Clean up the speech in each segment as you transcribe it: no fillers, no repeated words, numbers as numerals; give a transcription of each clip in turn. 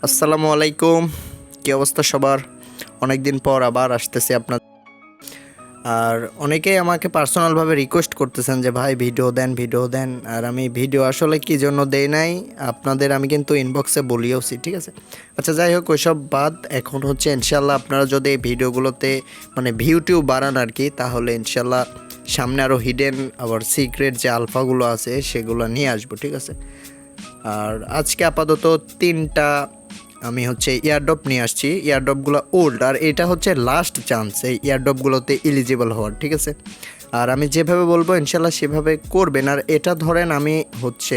আসসালামু আলাইকুম, কী অবস্থা সবার? অনেক দিন পর আবার আসতেছি আপনার। আর অনেকেই আমাকে পার্সোনালভাবে রিকোয়েস্ট করতেছেন যে ভাই ভিডিও দেন। আর আমি ভিডিও আসলে কী জন্য দেই নাই আপনাদের আমি কিন্তু ইনবক্সে বলিওছি, ঠিক আছে? আচ্ছা, যাই হোক, ওইসব বাদ। এখন হচ্ছে ইনশাল্লাহ আপনারা যদি এই ভিডিওগুলোতে মানে ভিউ বাড়ান আর কি, তাহলে ইনশাল্লাহ সামনে আরও হিডেন আবার সিক্রেট যে আলফাগুলো আছে সেগুলো নিয়ে আসবো, ঠিক আছে? আর আজকে আপাতত 3টা আমি হচ্ছে ইয়ারড্রপ নিয়ে আসছি। ইয়ারড্রপগুলো ওল্ড, আর এটা হচ্ছে লাস্ট চান্স এই ইয়ারড্রপগুলোতে এলিজিবল হওয়ার, ঠিক আছে? আর আমি যেভাবে বলবো ইনশাল্লাহ সেভাবে করবেন। আর এটা ধরেন আমি হচ্ছে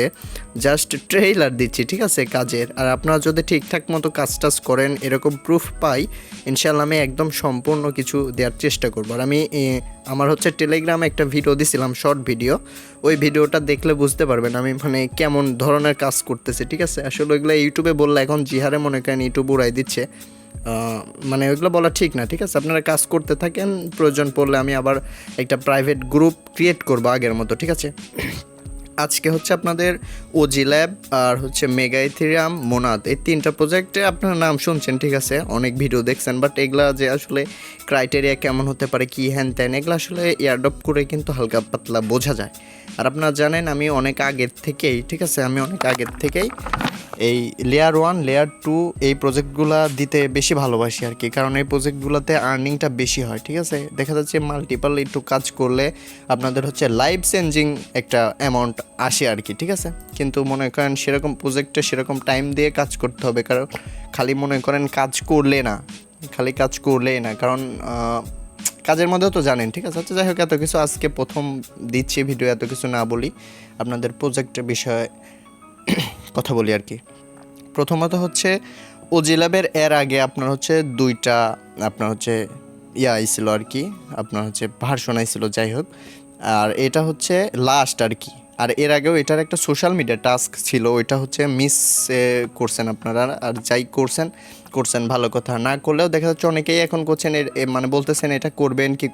জাস্ট ট্রেইলার দিচ্ছি, ঠিক আছে, কাজের। আর আপনারা যদি ঠিকঠাক মতো কাজ করেন, এরকম প্রুফ পাই, ইনশাল্লাহ আমি একদম সম্পূর্ণ কিছু দেওয়ার চেষ্টা করবো। আর আমি আমার হচ্ছে টেলিগ্রামে একটা ভিডিও দিছিলাম, শর্ট ভিডিও। ওই ভিডিওটা দেখলে বুঝতে পারবেন আমি মানে কেমন ধরনের কাজ করতেছি, ঠিক আছে? আসলে ওইগুলো ইউটিউবে বললে এখন জিহারে মনে করেন ইউটিউব উড়াই দিচ্ছে, মানে ওইগুলো বলা ঠিক না, ঠিক আছে? আপনারা কাজ করতে থাকেন, প্রয়োজন পড়লে আমি আবার একটা প্রাইভেট গ্রুপ ক্রিয়েট করবো আগের মতো, ঠিক আছে? আজকে হচ্ছে আপনাদের ওজি ল্যাব আর হচ্ছে মেগা ইথেরিয়াম মোনাদ, এই 3টা প্রজেক্টে আপনার নাম শুনছেন, ঠিক আছে? অনেক ভিডিও দেখছেন, বাট এগুলা যে আসলে ক্রাইটেরিয়া কেমন হতে পারে, কি হ্যান ত্যান, এগুলো আসলে এয়ারড্রপ করে কিন্তু হালকা পাতলা বোঝা যায়। আর আপনারা জানেন আমি অনেক আগের থেকেই, ঠিক আছে, এই লেয়ার 1 লেয়ার 2 এই প্রজেক্টগুলো দিতে বেশি ভালোবাসি আর কি, কারণ এই প্রজেক্টগুলোতে আর্নিংটা বেশি হয়, ঠিক আছে? দেখা যাচ্ছে মাল্টিপল একটু কাজ করলে আপনাদের হচ্ছে লাইফ চেঞ্জিং একটা অ্যামাউন্ট আসে আর কি, ঠিক আছে? কিন্তু মনে করেন সেরকম প্রজেক্টে সেরকম টাইম দিয়ে কাজ করতে হবে, কারণ খালি মনে করেন কাজ করলেই না, কারণ কাজের মধ্যেও তো জানেন, ঠিক আছে? আচ্ছা, যাই হোক, এত কিছু আজকে প্রথম দিচ্ছি ভিডিও, এত কিছু না বলি, আপনাদের প্রজেক্টের বিষয়ে কথা বলি আর কি। প্রথমত হচ্ছে ওজি ল্যাবের এর আগে আপনার হচ্ছে 2টা আপনার হচ্ছে আইছিল আর কি, আপনার হচ্ছে ভার্সন আইছিল, যাই হোক। আর এটা হচ্ছে লাস্ট আর কি। আর এর আগেও এটার একটা সোশ্যাল মিডিয়া টাস্ক ছিল, ওইটা হচ্ছে মিস করছেন আপনারা। আর যাই করছেন ভালো কথা, না করলেও দেখা যাচ্ছে অনেকেই এখন করছেন, মানে বলতেছেন এটা করবেন কি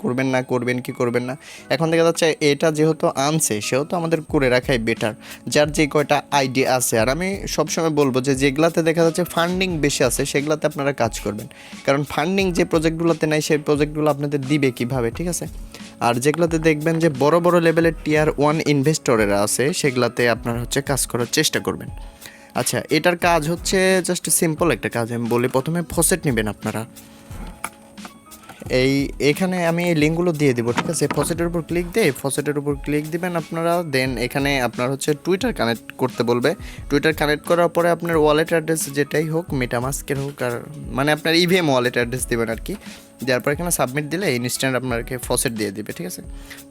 করবেন না। এখন দেখা যাচ্ছে এটা যেহেতু আনছে সেহেতু আমাদের করে রাখাই বেটার, যার যে কয়টা আইডিয়া আছে। আর আমি সবসময় বলবো যে যেগুলাতে দেখা যাচ্ছে ফান্ডিং বেশি আছে সেগুলাতে আপনারা কাজ করবেন, কারণ ফান্ডিং যে প্রজেক্টগুলোতে নেই সেই প্রজেক্টগুলো আপনাদের দিবে কিভাবে, ঠিক আছে? আর যেগুলোতে দেখবেন যে বড় লেভেলের টিয়ার 1 ইনভেস্টরেরা আছে সেগুলাতে আপনারা হচ্ছে কাজ করার চেষ্টা করবেন। আচ্ছা, এটার কাজ হচ্ছে জাস্ট সিম্পল একটা কাজ আমি বলি। প্রথমে ফসেট নেবেন আপনারা, এখানে আমি এই লিঙ্কগুলো দিয়ে দিব, ঠিক আছে? ফসেটের উপর ক্লিক দিবেন আপনারা। দেন এখানে আপনার হচ্ছে টুইটার কানেক্ট করতে বলবে। টুইটার কানেক্ট করার পরে আপনার ওয়ালেট অ্যাড্রেস যেটাই হোক, মেটামাস্কের হোক, আর মানে আপনার ইভিএম ওয়ালেট অ্যাড্রেস দেবেন আর কি। দেওয়ার পর এখানে সাবমিট দিলে ইনস্ট্যান্ট আপনাকে ফসেট দিয়ে দিবে, ঠিক আছে?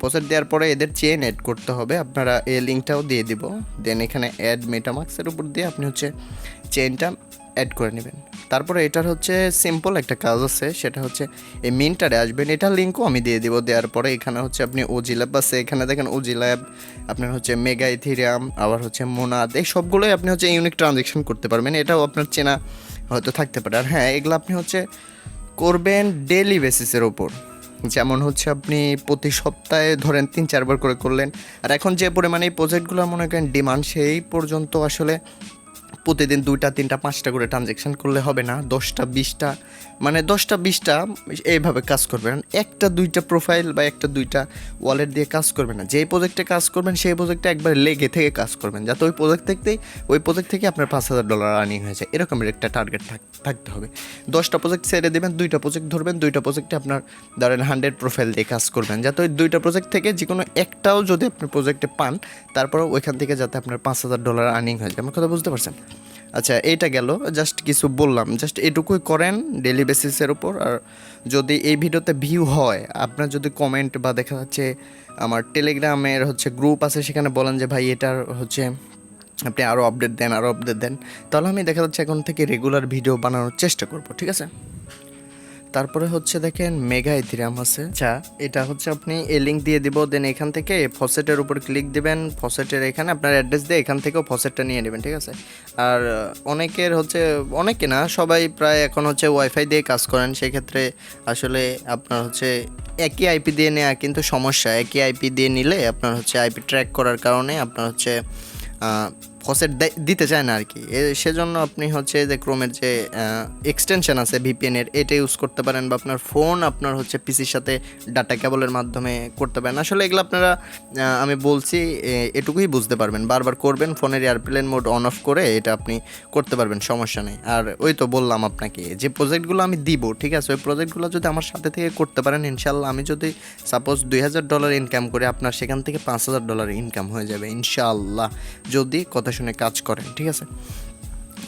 ফসেট দেওয়ার পরে এদের চেইন অ্যাড করতে হবে, আপনারা এই লিঙ্কটাও দিয়ে দিব। দেন এখানে অ্যাড মেটামাস্কের উপর দিয়ে আপনি হচ্ছে চেইনটা অ্যাড করে নেবেন। তারপরে এটার হচ্ছে সিম্পল একটা কাজ আছে, সেটা হচ্ছে এই মিন্টারে আসবেন, এটার লিঙ্কও আমি দিয়ে দিব। দেওয়ার পরে এখানে হচ্ছে আপনি ওজি ল্যাব আছে, এখানে দেখেন ওজি ল্যাব, আপনার হচ্ছে মেগা ইথেরিয়াম, আবার হচ্ছে মোনাদ, এই সবগুলোই আপনি হচ্ছে ইউনিক ট্রানজ্যাকশন করতে পারবেন। এটাও আপনার চেনা হয়তো থাকতে পারে। আর হ্যাঁ, এগুলো আপনি হচ্ছে করবেন ডেইলি বেসিসের ওপর, যেমন হচ্ছে আপনি প্রতি সপ্তাহে ধরেন 3-4 বার করে করলেন। আর এখন যে পরিমাণে এই প্রজেক্টগুলো মনে করেন ডিমান্ড, সেই পর্যন্ত আসলে প্রতিদিন 2টা 3টা 5টা করে ট্রানজ্যাকশন করলে হবে না, 10টা 20টা, মানে 10টা 20টা এইভাবে কাজ করবেন। 1টা 2টা প্রোফাইল বা 1টা 2টা ওয়ালেট দিয়ে কাজ করবেন না। যেই প্রজেক্টে কাজ করবেন সেই প্রজেক্টে একবার লেগে থেকে কাজ করবেন, যাতে ওই প্রজেক্ট থেকে আপনার $5,000 আর্নিং হয়ে যায়, এরকমের একটা টার্গেট থাকতে হবে। 10টা প্রজেক্ট ছেড়ে দেবেন, 2টা প্রজেক্ট ধরবেন, 2টা প্রজেক্টে আপনার ধরেন 100 প্রোফাইল দিয়ে কাজ করবেন, যাতে ওই 2টা প্রজেক্ট থেকে যে কোনো একটাও যদি আপনি প্রজেক্টে পান, তারপরে ওইখান থেকে যাতে আপনার $5,000 আর্নিং হয়ে যায়। আমার কথা বুঝতে পারছেন? আচ্ছা, এইটা গেল, জাস্ট কিছু বললাম, জাস্ট এটুকুই করেন ডেলি বেসিসের উপর। আর যদি এই ভিডিওতে ভিউ হয়, আপনার যদি কমেন্ট বা দেখা যাচ্ছে আমার টেলিগ্রামের হচ্ছে গ্রুপ আছে, সেখানে বলেন যে ভাই এটার হচ্ছে আপনি আরও আপডেট দেন, তাহলে আমি দেখা যাচ্ছে এখন থেকে রেগুলার ভিডিও বানানোর চেষ্টা করব, ঠিক আছে? তারপরে হচ্ছে দেখেন মেগা ইথেরিয়াম আছে। আচ্ছা, এটা হচ্ছে আপনি এই লিঙ্ক দিয়ে দিব, দেন এখান থেকে ফসেটের উপর ক্লিক দিবেন। ফসেটের এখানে আপনার অ্যাড্রেস দিয়ে এখান থেকেও ফসেটটা নিয়ে নেবেন, ঠিক আছে? আর অনেকে না, সবাই প্রায় এখন হচ্ছে ওয়াইফাই দিয়ে কাজ করেন, সেক্ষেত্রে আসলে আপনার হচ্ছে একই আইপি দিয়ে নেওয়া কিন্তু সমস্যা। একই আইপি দিয়ে নিলে আপনার হচ্ছে আইপি ট্র্যাক করার কারণে আপনার হচ্ছে ফসেট দিতে চায় না আর কি। সেজন্য আপনি হচ্ছে যে ক্রোমের যে এক্সটেনশন আছে ভিপিএনের, এটা ইউজ করতে পারেন, বা আপনার ফোন আপনার হচ্ছে পিসির সাথে ডাটা কেবলের মাধ্যমে করতে পারেন। আসলে এগুলো আপনারা আমি বলছি এটুকুই বুঝতে পারবেন, বারবার করবেন, ফোনের এয়ারপ্লেন মোড অন অফ করে এটা আপনি করতে পারবেন, সমস্যা নেই। আর ওই তো বললাম আপনাকে যে প্রজেক্টগুলো আমি দিব, ঠিক আছে, ওই প্রজেক্টগুলো যদি আমার সাথে থেকে করতে পারেন, ইনশাল্লাহ আমি যদি সাপোজ $2000 ইনকাম করে, আপনার সেখান থেকে $5000 ইনকাম হয়ে যাবে ইনশাআল্লাহ, যদি কথা শুনে কাজ করেন, ঠিক আছে।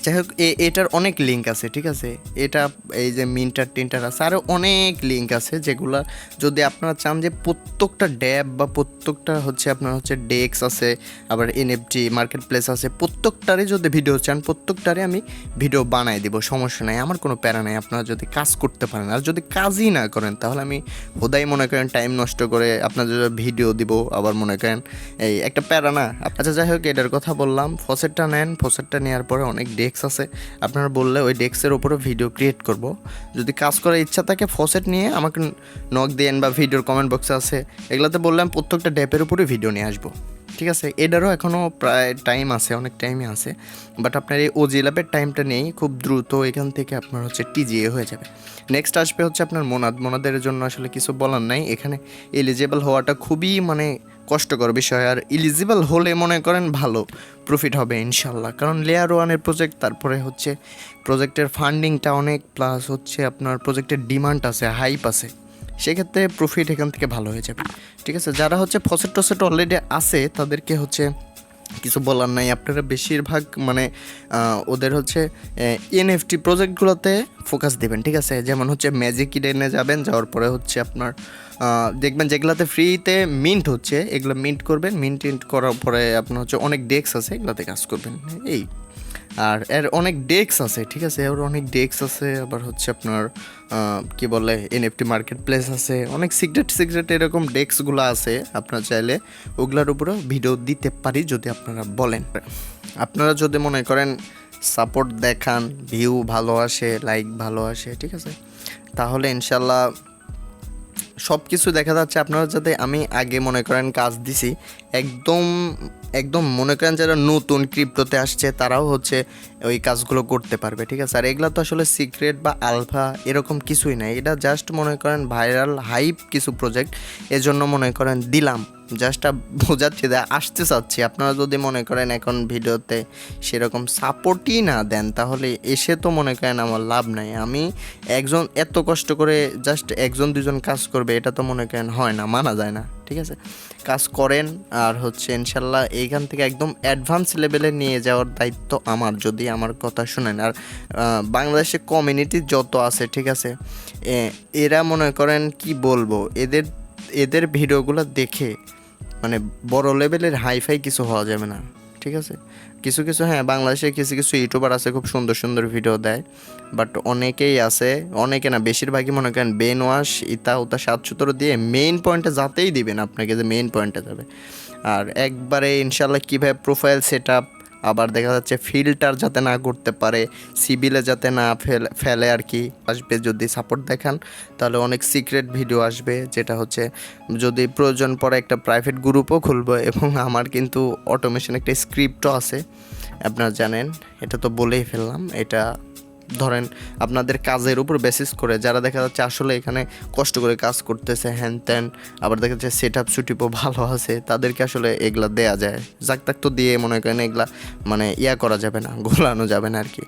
যাই হোক, এটার অনেক লিঙ্ক আছে, ঠিক আছে। এটা এই যে মিন্টার টিন্টার আছে, আরও অনেক লিঙ্ক আছে, যেগুলো যদি আপনারা চান যে প্রত্যেকটা ড্যাব বা প্রত্যেকটা হচ্ছে আপনার হচ্ছে ডেক্স আছে, আবার এনএফটি মার্কেট প্লেস আছে, প্রত্যেকটারে যদি ভিডিও চান, প্রত্যেকটারে আমি ভিডিও বানাই দিব, সমস্যা নাই, আমার কোনো প্যারা নাই। আপনারা যদি কাজ করতে পারেন, আর যদি কাজই না করেন, তাহলে আমি হোদাই মনে করেন টাইম নষ্ট করে আপনাদের ভিডিও দিব, আবার মনে করেন এই একটা প্যারা না। আচ্ছা, যাই হোক, এটার কথা বললাম। ফসেটটা নেন, ফসেটটা নেওয়ার পরে অনেক ডেক্স আছে, আপনারা বললে ওই ডেস্কের উপরে ভিডিও ক্রিয়েট করব। যদি কাজ করার ইচ্ছা থাকে ফসেট নিয়ে আমাকে নক দেন, বা ভিডিওর কমেন্ট বক্সে আছে, এগুলোতে বললাম প্রত্যেকটা ড্যাপের উপরে ভিডিও নিয়ে আসবো, ঠিক আছে। এটারও এখনও প্রায় টাইম আছে, অনেক টাইমই আছে, বাট আপনার এই ওজি ল্যাবের টাইমটা নেই, খুব দ্রুত এখান থেকে আপনার হচ্ছে টিজিএ হয়ে যাবে। নেক্সট আসবে হচ্ছে আপনার মোনাদের জন্য আসলে কিছু বলার নাই, এখানে এলিজিবল হওয়াটা খুবই মানে কষ্টকর বিষয়, আর এলিজিবল হলে মনে করেন ভালো প্রফিট হবে ইনশাল্লাহ, কারণ লেয়ার ওয়ানের প্রজেক্ট, তারপরে হচ্ছে প্রজেক্টের ফান্ডিংটা অনেক, প্লাস হচ্ছে আপনার প্রজেক্টের ডিমান্ড আছে, হাইপ আছে, সেক্ষেত্রে প্রফিট এখান থেকে ভালো হয়ে যাবে, ঠিক আছে। যারা হচ্ছে ফসেট টসেট অলরেডি আছে তাদেরকে হচ্ছে কিছু বলার নাই, আপনারা বেশিরভাগ মানে ওদের হচ্ছে এনএফটি প্রজেক্টগুলোতে ফোকাস দেবেন, ঠিক আছে। যেমন হচ্ছে ম্যাজিক ইডেনে যাবেন, যাওয়ার পরে হচ্ছে আপনার দেখবেন যেগুলাতে ফ্রিতে মিন্ট হচ্ছে, এগুলো মিন্ট করবেন, মিন্ট করার পরে আপনার হচ্ছে অনেক ডেস্ক আছে, এগুলোতে কাজ করবেন, এই। আর এর অনেক ডেস্ক আছে, ঠিক আছে, এর অনেক ডেস্ক আছে, আবার হচ্ছে আপনার কি বলে এনএফটি মার্কেট প্লেস আছে, অনেক সিক্রেট এরকম ডেস্কগুলো আছে, আপনারা চাইলে ওগুলোর উপরেও ভিডিও দিতে পারি যদি আপনারা বলেন। আপনারা যদি মনে করেন সাপোর্ট দেখান, ভিউ ভালো আসে, লাইক ভালো আসে, ঠিক আছে, তাহলে ইনশাল্লাহ সব কিছু দেখা যাচ্ছে। আপনারা যাতে আমি আগে মনে করেন কাজ দিছি, একদম মনে করেন যারা নতুন ক্রিপ্টোতে আসছে তারাও হচ্ছে ওই কাজগুলো করতে পারবে, ঠিক আছে। আর এগুলো তো আসলে সিক্রেট বা আলফা এরকম কিছুই নাই, এটা জাস্ট মনে করেন ভাইরাল হাইপ কিছু প্রজেক্ট, এজন্য মনে করেন দিলাম, জাস্ট বোঝাচ্ছি, আসতে চাচ্ছি। আপনারা যদি মনে করেন এখন ভিডিওতে সেরকম সাপোর্টই না দেন, তাহলে এসে তো মনে করেন আমার লাভ নাই। আমি একজন এত কষ্ট করে জাস্ট একজন দুজন কাজ করবে, এটা তো মনে করেন হয় না, মানা যায় না, ঠিক আছে। কাজ করেন, আর হচ্ছে ইনশাল্লাহ এইখান থেকে একদম অ্যাডভান্স লেভেলে নিয়ে যাওয়ার দায়িত্ব আমার, যদি আমার কথা শুনেন। আর বাংলাদেশে কমিউনিটি যত আছে, ঠিক আছে, এরা মনে করেন কি বলবো, এদের ভিডিওগুলো দেখে মানে বড় লেভেলের হাইফাই কিছু হওয়া যাবে না, ঠিক আছে। কিছু হ্যাঁ, বাংলাদেশে কিছু ইউটিউবার আছে খুব সুন্দর ভিডিও দেয়, বাট অনেকেই আছে, অনেকে না বেশিরভাগই মনে করেন বেন ওয়াশ ইতা উতা 7-17 দিয়ে মেইন পয়েন্টে যাতেই দিবেন আপনাকে, যে মেইন পয়েন্টে যাবে। আর একবারে ইনশাল্লাহ কীভাবে প্রোফাইল সেট আপ, আবার দেখা যাচ্ছে ফিল্টার যাতে না করতে পারে, সিবিলে যাতে না ফেলে আর কি আসবে। যদি সাপোর্ট দেখান তাহলে অনেক সিক্রেট ভিডিও আসবে, যেটা হচ্ছে যদি প্রয়োজন পড়ে একটা প্রাইভেট গ্রুপও খুলবো, এবং আমার কিন্তু অটোমেশন একটা স্ক্রিপ্টও আছে, আপনারা জানেন, এটা তো বলেই ফেললাম। এটা ধরেন আপনাদের কাজের উপর বেসিস করে, যারা দেখা যাচ্ছে আসলে এখানে কষ্ট করে কাজ করতেছে হ্যান ত্যান, আবার দেখা যাচ্ছে সেট আপ সুটিপও ভালো আছে, তাদেরকে আসলে এগুলা দেয়া যায়, যাক তো দিয়ে মনে করেন এগুলা মানে করা যাবে না, গোলানো যাবে না আর কি।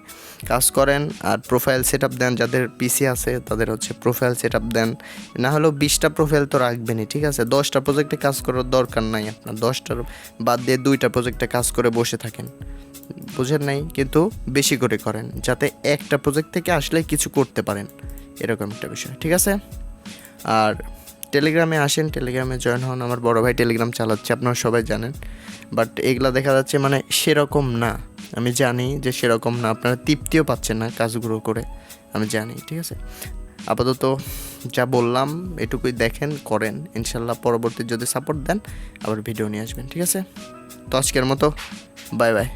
কাজ করেন আর প্রোফাইল সেট আপ দেন, যাদের পিসি আছে তাদের হচ্ছে প্রোফাইল সেট আপ দেন, না হলেও 20টা প্রোফাইল তো রাখবেনই, ঠিক আছে। 10টা প্রজেক্টে কাজ করার দরকার নাই আপনার, 10টার বাদ দিয়ে 2টা প্রজেক্টে কাজ করে বসে থাকেন, বুঝেন নাই, কিন্তু বেশি করে করেন, যাতে একটা প্রজেক্ট থেকে আসলে কিছু করতে পারেন, এরকম একটা বিষয়, ঠিক আছে। আর টেলিগ্রামে আসেন, টেলিগ্রামে জয়েন হন, আমার বড় ভাই টেলিগ্রাম চালাচ্ছে, আপনারা সবাই জানেন, বাট এগুলা দেখা যাচ্ছে মানে সেরকম না, আমি জানি যে সেরকম না, আপনারা তৃপ্তিও পাচ্ছেন না কাজগুলো করে, আমি জানি, ঠিক আছে। আপাতত যা বললাম এটুকুই দেখেন, করেন, ইনশাল্লাহ পরবর্তী যদি সাপোর্ট দেন আবার ভিডিও নিয়ে আসবেন, ঠিক আছে। তো আজকের মতো বাই বাই।